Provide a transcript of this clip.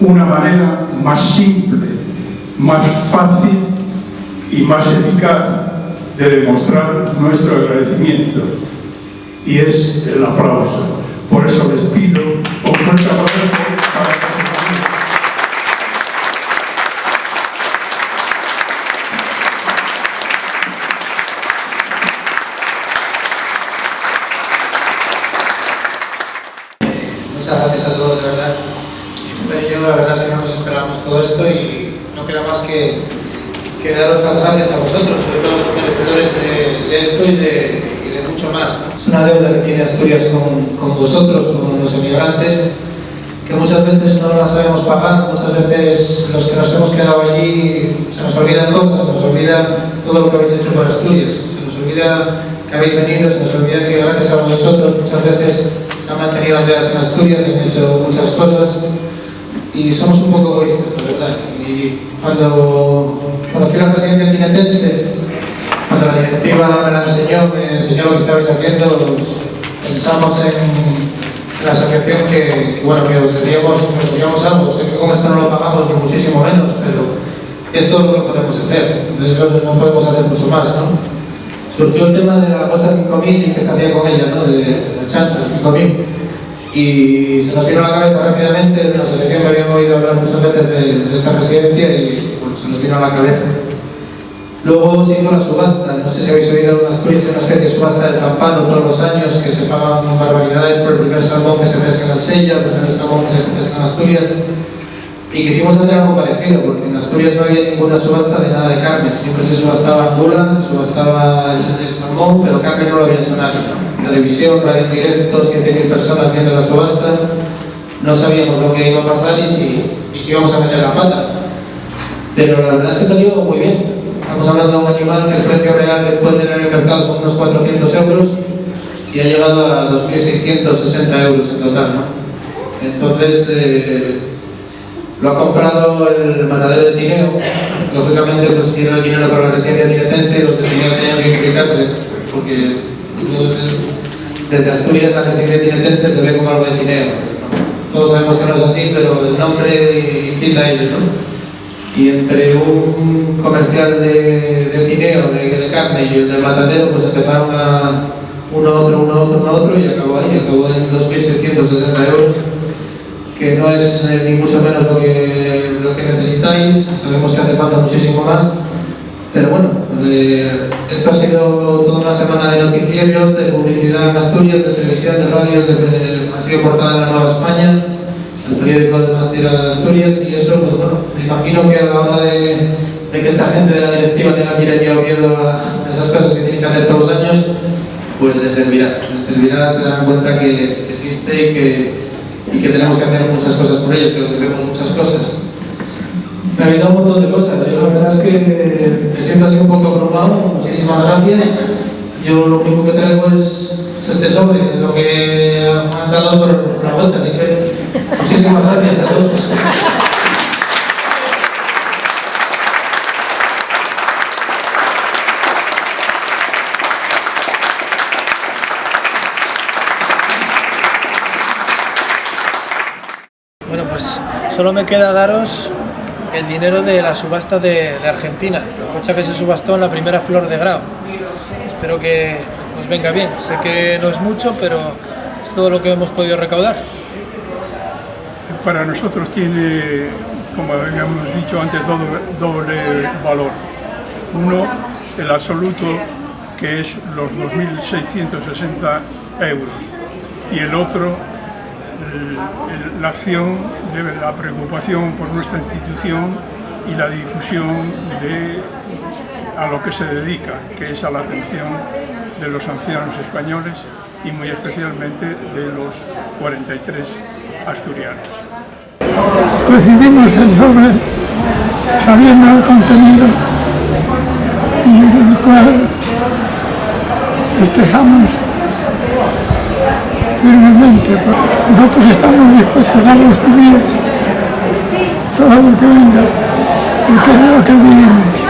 una manera más simple, más fácil y más eficaz de demostrar nuestro agradecimiento, y es el aplauso. Por eso les pido un fuerte aplauso para que se mantengan. Muchas gracias a todos, de verdad. Yo la verdad es que no nos esperábamos todo esto y no queda más que daros las gracias a vosotros, sobre todo los merecedores de esto y de mucho más, ¿no? Es una deuda que tiene Asturias con vosotros, con los emigrantes, que muchas veces no la sabemos pagar, muchas veces los que nos hemos quedado allí se nos olvidan cosas, se nos olvida todo lo que habéis hecho por Asturias, se nos olvida que habéis venido, se nos olvida que gracias a vosotros muchas veces se han mantenido aldeas en Asturias, se han hecho muchas cosas y somos un poco egoístas, la verdad. Y cuando conocí la presidencia tinetense, cuando la directiva me la enseñó, me enseñó lo que estabais haciendo, pensamos en la asociación que os diríamos algo. Sé que con esto no lo pagamos ni muchísimo menos, pero esto es lo que podemos hacer, entonces no podemos hacer mucho más, ¿no? Surgió el tema de la bolsa 5.000 y que se hacía con ella, ¿no? De la chanza, 5.000. Y se nos vino a la cabeza rápidamente, en la asociación me habían oído hablar muchas veces de esta residencia y bueno, se nos vino a la cabeza. Luego se hizo la subasta, no sé si habéis oído en Asturias, una especie de subasta del campano todos los años, que se pagan barbaridades por el primer salmón que se pesca en Alsella, el primer salmón que se pesca en Asturias. Y quisimos hacer algo parecido, porque en Asturias no había ninguna subasta de nada de carne, siempre se subastaba ambulas, se subastaba el salmón, pero carne no lo había hecho nadie, ¿no? Televisión, radio en directo, 7.000 personas viendo la subasta, no sabíamos lo que iba a pasar y si íbamos a meter la pata. Pero la verdad es que salió muy bien. Estamos hablando de un animal que el precio real que puede tener en el mercado son unos 400 euros y ha llegado a 2.660 euros en total, ¿no? Entonces, lo ha comprado el matadero de Tineo. Lógicamente, pues tiene el dinero para la residencia tinetense, los de Tineo tenían que implicarse, porque desde Asturias la residencia tinetense se ve como algo de Tineo. Todos sabemos que no es así, pero el nombre incita a ello, ¿no? Y entre un comercial de Tineo, de carne, y el del matadero, pues empezaron a uno a otro, y acabó ahí, acabó en 2.660 euros, que no es ni mucho menos lo que necesitáis. Sabemos que hace falta muchísimo más, pero bueno, esto ha sido toda una semana de noticiarios, de publicidad en Asturias, de televisión, de radios, ha sido portada en la Nueva España, el periódico de más tirada de Asturias, y eso, pues bueno, me imagino que a la hora de que esta gente de la directiva tenga que ir allí a Oviedo a esas cosas que tienen que hacer todos los años, pues les servirá, se darán cuenta que existe y que tenemos que hacer muchas cosas por ello, que os debemos muchas cosas. Me habéis dado un montón de cosas, yo la verdad es que me siento así un poco abrumado, muchísimas gracias. Yo lo único que traigo es este sobre, lo que me han dado por la bolsa, así que muchísimas gracias a todos. Bueno, pues solo me queda daros el dinero de la subasta de Argentina, la cocha que se subastó en la primera Flor de Grao. Espero que os venga bien, sé que no es mucho, pero es todo lo que hemos podido recaudar. Para nosotros tiene, como habíamos dicho antes, doble valor. Uno, el absoluto, que es los 2.660 euros, y el otro, la acción de la preocupación por nuestra institución y la difusión a lo que se dedica, que es a la atención de los ancianos españoles y muy especialmente de los 43 asturianos. Recibimos el sobre sabiendo el contenido y el cual festejamos firmemente. Nosotros estamos dispuestos a recibir todo lo que venga, porque es de lo que vivimos.